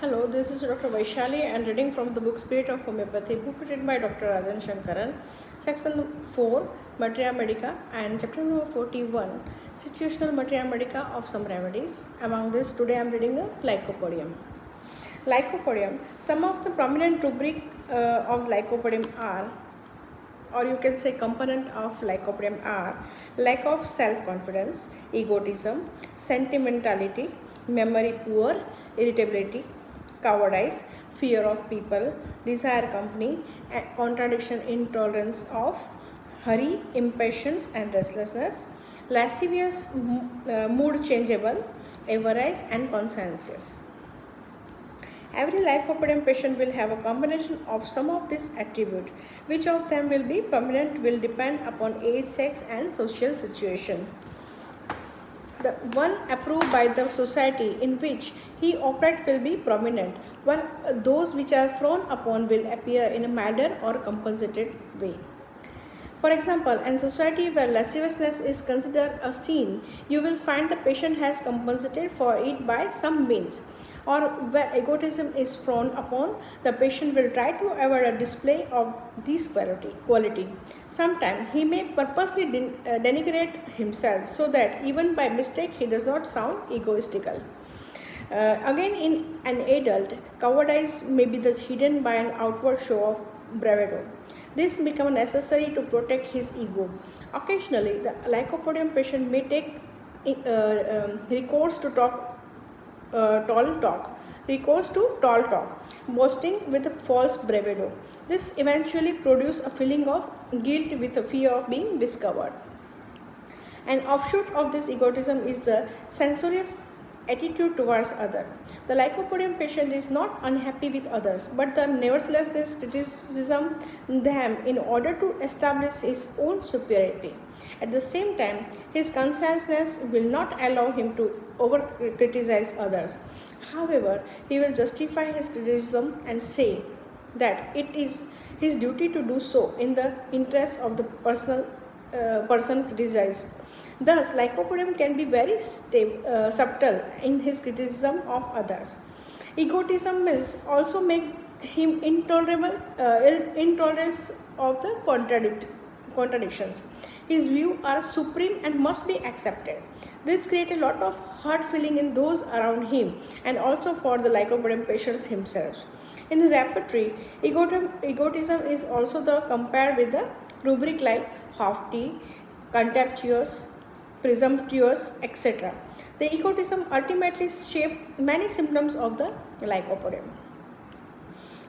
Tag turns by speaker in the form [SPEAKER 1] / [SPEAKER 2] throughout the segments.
[SPEAKER 1] Hello, this is Dr. Vaishali and reading from the book Spirit of Homeopathy, book written by Dr. Rajan Sankaran, section 4, materia medica, and chapter number 41, situational materia medica of some remedies. Among this, today I am reading the lycopodium. Lycopodium, some of the prominent rubric of lycopodium are, or you can say component of lycopodium are lack of self-confidence, egotism, sentimentality, memory poor, irritability, cowardice, fear of people, desire company, contradiction, intolerance of hurry, impatience and restlessness, lascivious, mood changeable, avarice and conscientious. Every lycopodium patient will have a combination of some of these attributes. Which of them will be permanent will depend upon age, sex and social situation. The one approved by the society in which he operates will be prominent, while those which are frowned upon will appear in a manner or compensated way. For example, in society where lasciviousness is considered a sin, you will find the patient has compensated for it by some means. Or where egotism is frowned upon, the patient will try to avoid a display of this quality. Sometimes he may purposely denigrate himself so that even by mistake he does not sound egoistical. Again, in an adult, cowardice may be hidden by an outward show of bravado. This becomes necessary to protect his ego. Occasionally, the lycopodium patient may take recourse to tall talk, boasting with a false bravado. This eventually produces a feeling of guilt with a fear of being discovered. An offshoot of this egotism is the censorious attitude towards others. The lycopodium patient is not unhappy with others, but nevertheless this criticism them in order to establish his own superiority. At the same time, his consciousness will not allow him to over criticize others. However, he will justify his criticism and say that it is his duty to do so in the interest of the person criticized. Thus, lycopodium can be very subtle in his criticism of others. Egotism means also make him intolerant of the contradictions. His views are supreme and must be accepted. This creates a lot of hurt feeling in those around him and also for the lycopodium patient himself. In the repertory, egotism is also compared with the rubric like haughty, contemptuous, presumptuous, etc. The egotism ultimately shapes many symptoms of the lycopodium.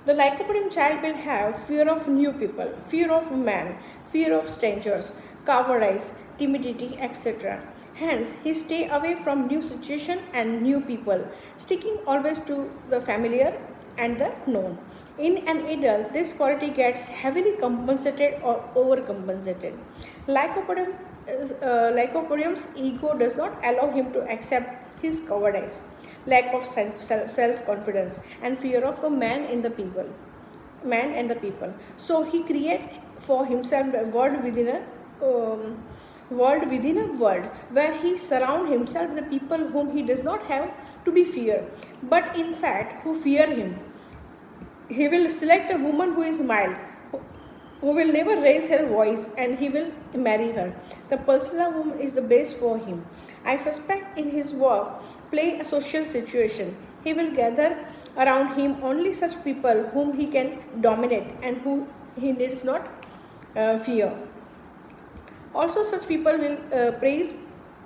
[SPEAKER 1] The lycopodium child will have fear of new people, fear of man, fear of strangers, cowardice, timidity, etc. Hence, he stay away from new situation and new people, sticking always to the familiar and the known. In an adult, this quality gets heavily compensated or overcompensated. Lycopodium's ego does not allow him to accept his cowardice, lack of self-confidence, and fear of a man and the people. So he creates for himself a world within a world where he surrounds himself with the people whom he does not have to be feared, but in fact who fear him. He will select a woman who is mild, who will never raise her voice, and he will marry her. The personal woman is the best for him. I suspect in his work, play a social situation, he will gather around him only such people whom he can dominate and who he needs not fear. Also, such people will praise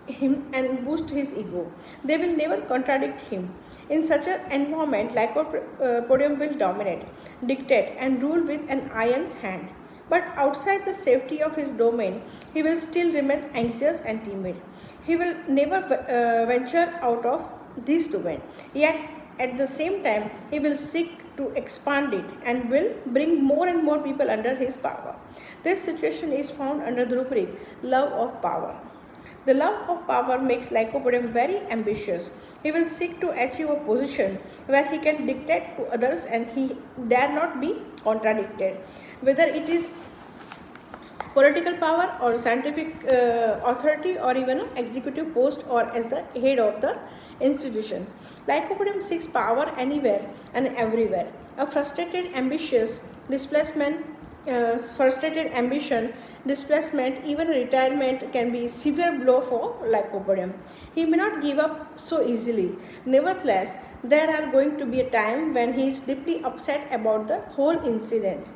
[SPEAKER 1] him and boost his ego. They will never contradict him. In such an environment, lycopodium will dominate, dictate, and rule with an iron hand. But outside the safety of his domain, he will still remain anxious and timid. He will never venture out of this domain. Yet, at the same time, he will seek to expand it and will bring more and more people under his power. This situation is found under the rubric love of power. The love of power makes lycopodium very ambitious. He will seek to achieve a position where he can dictate to others and he dare not be contradicted. Whether it is political power or scientific authority or even an executive post or as the head of the institution. Lycopodium seeks power anywhere and everywhere. A frustrated ambition, displacement, even retirement can be a severe blow for Lycopodium. He may not give up so easily. Nevertheless, there are going to be a time when he is deeply upset about the whole incident.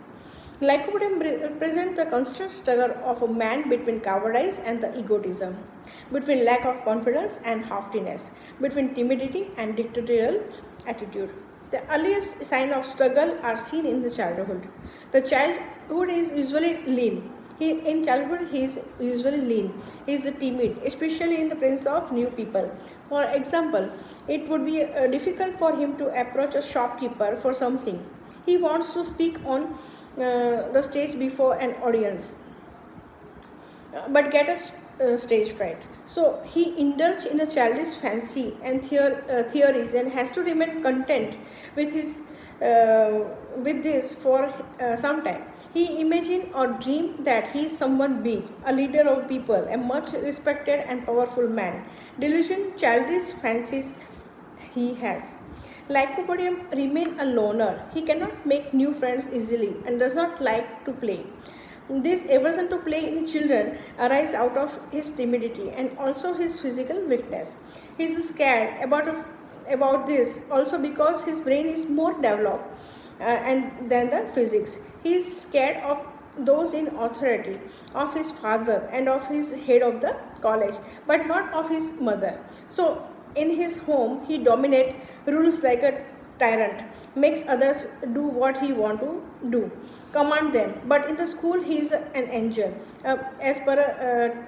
[SPEAKER 1] Lycopodium represents the constant struggle of a man between cowardice and the egotism, between lack of confidence and haughtiness, between timidity and dictatorial attitude. The earliest signs of struggle are seen in the childhood. The childhood is usually lean. In childhood, he is usually lean. He is timid, especially in the presence of new people. For example, it would be difficult for him to approach a shopkeeper for something. He wants to speak on the stage before an audience, but get a stage fright. So he indulges in a childish fancy and theories and has to remain content with this for some time. He imagines or dreams that he is someone big, a leader of people, a much respected and powerful man. Delusion, childish fancies he has. Lycopodium remains a loner. He cannot make new friends easily and does not like to play. This aversion to play in children arises out of his timidity and also his physical weakness. He is scared about this also because his brain is more developed than the physics. He is scared of those in authority, of his father and of his head of the college, but not of his mother. So in his home, he dominates, rules like a tyrant, makes others do what he want to do, command them. But in the school, he is an angel, as per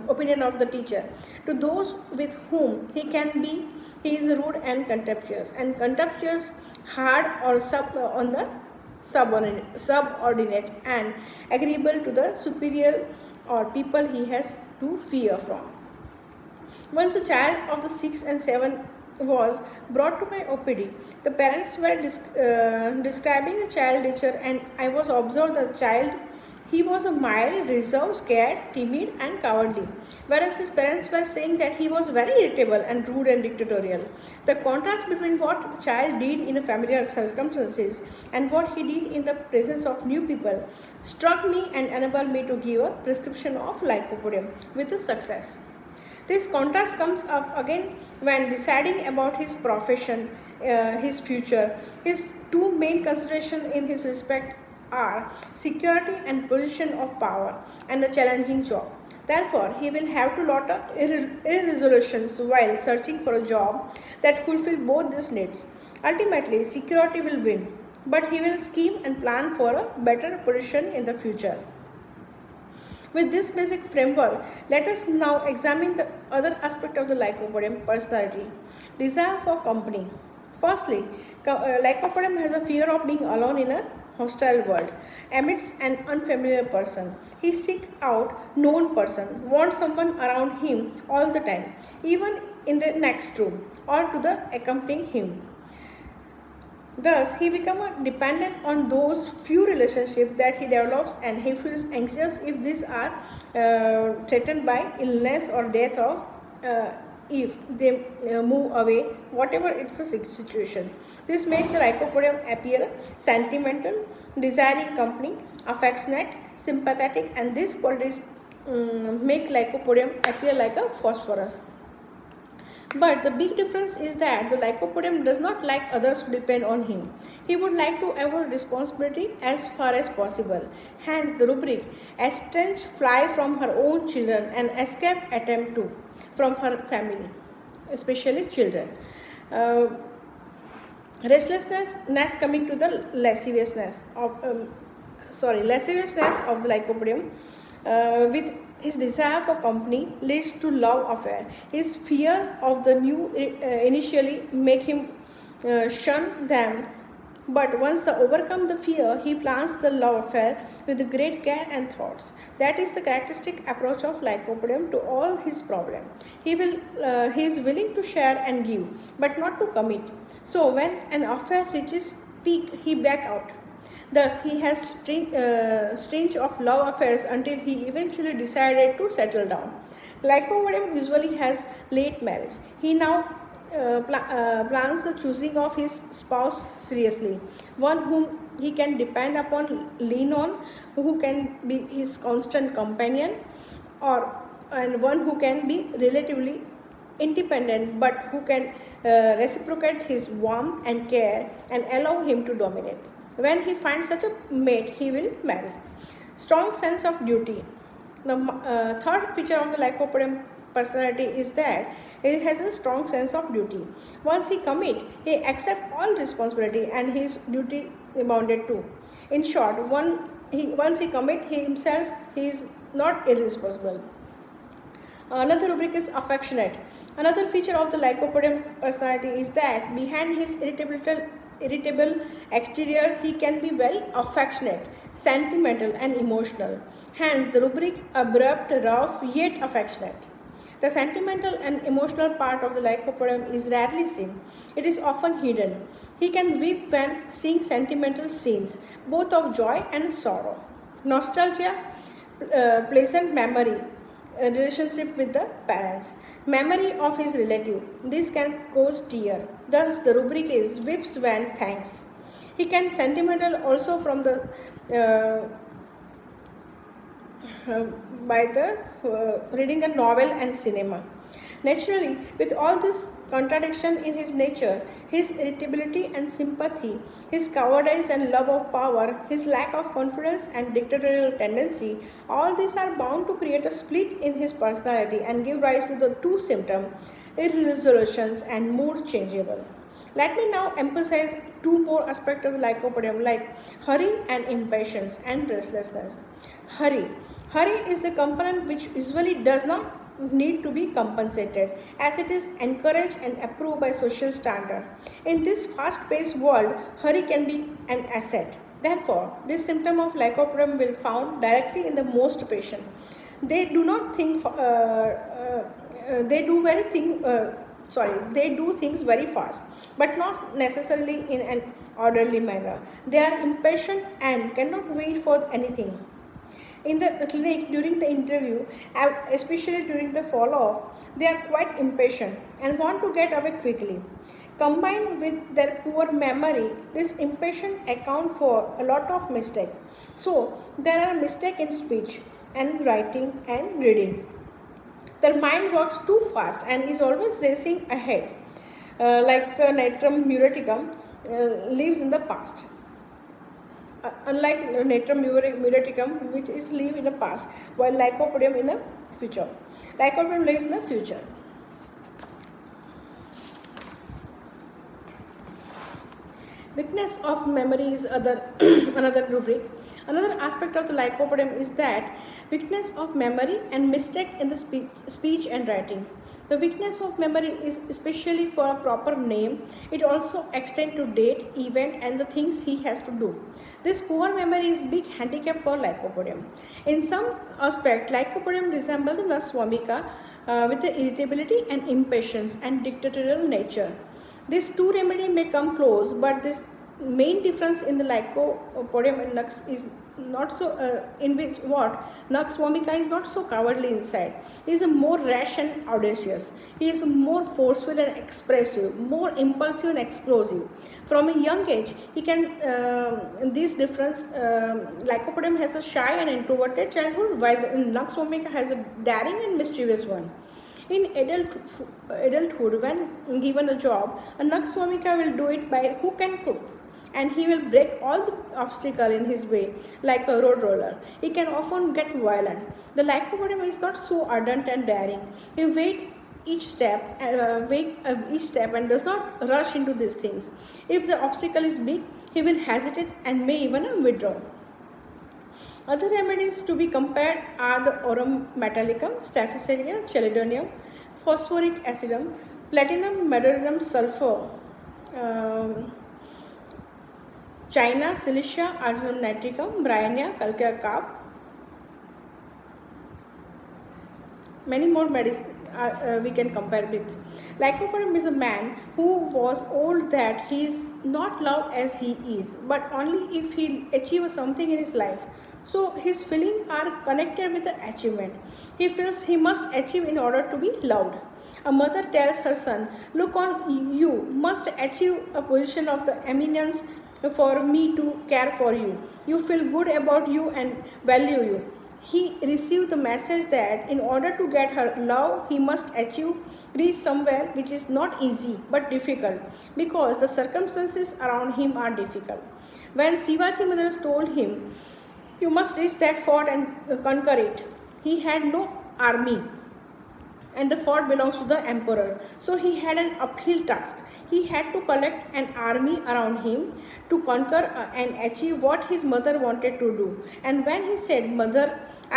[SPEAKER 1] opinion of the teacher. To those with whom he can be, he is rude and contemptuous, hard or on the subordinate, and agreeable to the superior or people he has to fear from. Once a child of the 6 and 7 was brought to my OPD. The parents were describing the child nature, and I was observed the child. He was a mild, reserved, scared, timid and cowardly, whereas his parents were saying that he was very irritable and rude and dictatorial. The contrast between what the child did in familiar circumstances and what he did in the presence of new people struck me and enabled me to give a prescription of Lycopodium with success. This contrast comes up again when deciding about his profession, his future. His two main considerations in his respect are security and position of power and a challenging job. Therefore, he will have to lot of irresolutions while searching for a job that fulfill both these needs. Ultimately, security will win, but he will scheme and plan for a better position in the future. With this basic framework, let us now examine the other aspect of the Lycopodium personality, desire for company. Firstly, Lycopodium has a fear of being alone in a hostile world, amidst an unfamiliar person. He seeks out known person, wants someone around him all the time, even in the next room or to the accompanying him. Thus, he becomes dependent on those few relationships that he develops, and he feels anxious if these are threatened by illness or death of if they move away, whatever it's the situation. This makes the Lycopodium appear sentimental, desiring company, affectionate, sympathetic, and these qualities make Lycopodium appear like a phosphorus. But the big difference is that the Lycopodium does not like others to depend on him. He would like to avoid responsibility as far as possible. Hence the rubric, a strange fly from her own children and escape attempt to from her family, especially children. Restlessness coming to the lasciviousness of the Lycopodium with his desire for company leads to love affair. His fear of the new initially make him shun them, but once they overcome the fear, he plans the love affair with great care and thoughts. That is the characteristic approach of Lycopodium to all his problems. He is willing to share and give, but not to commit. So when an affair reaches peak, he back out. Thus, he has string of love affairs until he eventually decided to settle down. Lycopodium usually has late marriage. He now plans the choosing of his spouse seriously, one whom he can depend upon, lean on, who can be his constant companion, or and one who can be relatively independent but who can reciprocate his warmth and care and allow him to dominate. When he finds such a mate, he will marry. Strong sense of duty. The third feature of the lycopodium personality is that he has a strong sense of duty. Once he commit, he accepts all responsibility and his duty bounded too. In short, once he commit, he is not irresponsible. Another rubric is affectionate. Another feature of the lycopodium personality is that behind his irritable exterior, he can be very affectionate, sentimental and emotional. Hence, the rubric abrupt, rough, yet affectionate. The sentimental and emotional part of the lycopodium is rarely seen. It is often hidden. He can weep when seeing sentimental scenes, both of joy and sorrow. Nostalgia, pleasant memory, relationship with the parents, memory of his relative. This can cause tear. Thus, the rubric is weeps when thanks. He can sentimental also from the by the reading a novel and cinema. Naturally, with all this contradiction in his nature, his irritability and sympathy, his cowardice and love of power, his lack of confidence and dictatorial tendency, all these are bound to create a split in his personality and give rise to the two symptoms, irresolutions and mood changeable. Let me now emphasize two more aspects of the lycopodium like hurry and impatience and restlessness. Hurry. Hurry is the component which usually does not need to be compensated as it is encouraged and approved by social standard. In this fast-paced world, hurry can be an asset. Therefore, this symptom of lycopodium will be found directly in the most patient. They do not think. They do things very fast, but not necessarily in an orderly manner. They are impatient and cannot wait for anything. In the clinic, during the interview, especially during the follow-up, they are quite impatient and want to get away quickly. Combined with their poor memory, this impatience accounts for a lot of mistakes. So, there are mistakes in speech and writing and reading. Their mind works too fast and is always racing ahead. Like natrum muriaticum lives in the past. Unlike natrum muriaticum, which is live in the past, while lycopodium in the future. Lycopodium lives in the future. Weakness of memory is another rubric. Another aspect of the lycopodium is that weakness of memory and mistake in the speech and writing. The weakness of memory is especially for a proper name. It also extends to date, event and the things he has to do. This poor memory is big handicap for lycopodium. In some aspect, lycopodium resembles the nurse vomica with the irritability and impatience and dictatorial nature. These two remedies may come close, but this main difference in the lycopodium and nux is not so in which what nux vomica is not so cowardly inside. He is a more rash and audacious. He is more forceful and expressive, more impulsive and explosive. From a young age, he can this difference. Lycopodium has a shy and introverted childhood, while the nux vomica has a daring and mischievous one. In adulthood, when given a job, a nux vomica will do it by hook and crook, and he will break all the obstacle in his way like a road roller. He can often get violent. The lycopodium is not so ardent and daring. He waits each step and does not rush into these things. If the obstacle is big, he will hesitate and may even withdraw. Other remedies to be compared are the aurum metallicum, staphysaria, chelidonium, phosphoric acidum, platinum, medullum, sulfur, China, silicia, arginum nitricum, bryania, calcare carb. Many more medicines we can compare with. Lycopodium is a man who was old that he is not loved as he is, but only if he achieves something in his life. So his feelings are connected with the achievement. He feels he must achieve in order to be loved. A mother tells her son, "Look on, you must achieve a position of the eminence for me to care for you. You feel good about you and value you." He received the message that in order to get her love, he must reach somewhere which is not easy but difficult, because the circumstances around him are difficult. When Shivaji mother told him, "You must reach that fort and conquer it," he had no army, and the fort belongs to the emperor. So he had an uphill task. He had to collect an army around him to conquer and achieve what his mother wanted to do. And when he said, "Mother,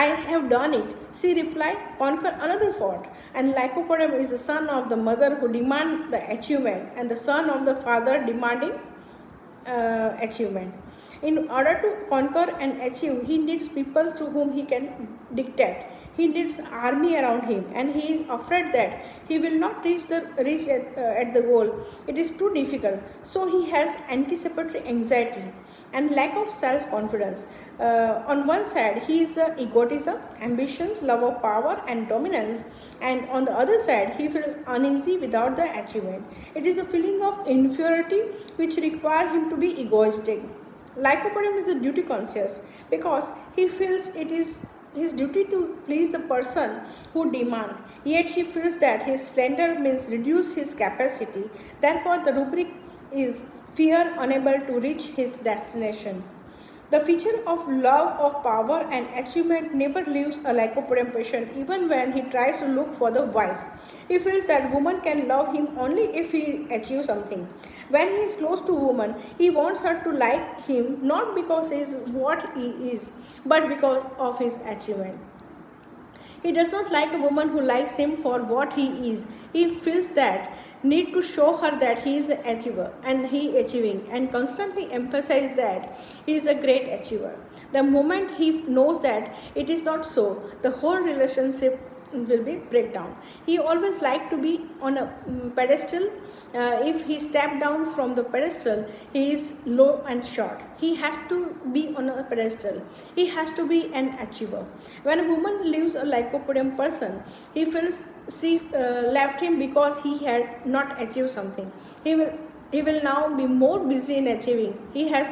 [SPEAKER 1] I have done it," she replied, "Conquer another fort." And lycopodium is the son of the mother who demand the achievement, and the son of the father demanding achievement. In order to conquer and achieve, he needs people to whom he can dictate. He needs army around him, and he is afraid that he will not reach at the goal. It is too difficult. So he has anticipatory anxiety and lack of self-confidence. On one side, he is egotism, ambitions, love of power and dominance, and on the other side, he feels uneasy without the achievement. It is a feeling of inferiority which requires him to be egoistic. Lycopodium is a duty conscious because he feels it is his duty to please the person who demand, yet he feels that his slender means reduce his capacity. Therefore, the rubric is fear unable to reach his destination. The feature of love of power and achievement never leaves a lycopodium patient even when he tries to look for the wife. He feels that woman can love him only if he achieves something. When he is close to woman, he wants her to like him not because he is what he is, but because of his achievement. He does not like a woman who likes him for what he is. He feels that need to show her that he is an achiever and he achieving, and constantly emphasize that he is a great achiever. The moment he knows that it is not so, the whole relationship will be breakdown. He always like to be on a pedestal. If he step down from the pedestal, he is low and short. He has to be on a pedestal. He has to be an achiever. When a woman leaves a lycopodium person, he feels she left him because he had not achieved something. He will now be more busy in achieving. He has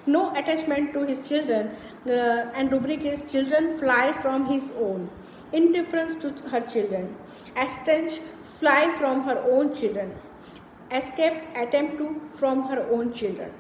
[SPEAKER 1] no attachment to his children, and rubric is children fly from his own. Indifference to her children. Estranged fly from her own children. Escape attempt to from her own children.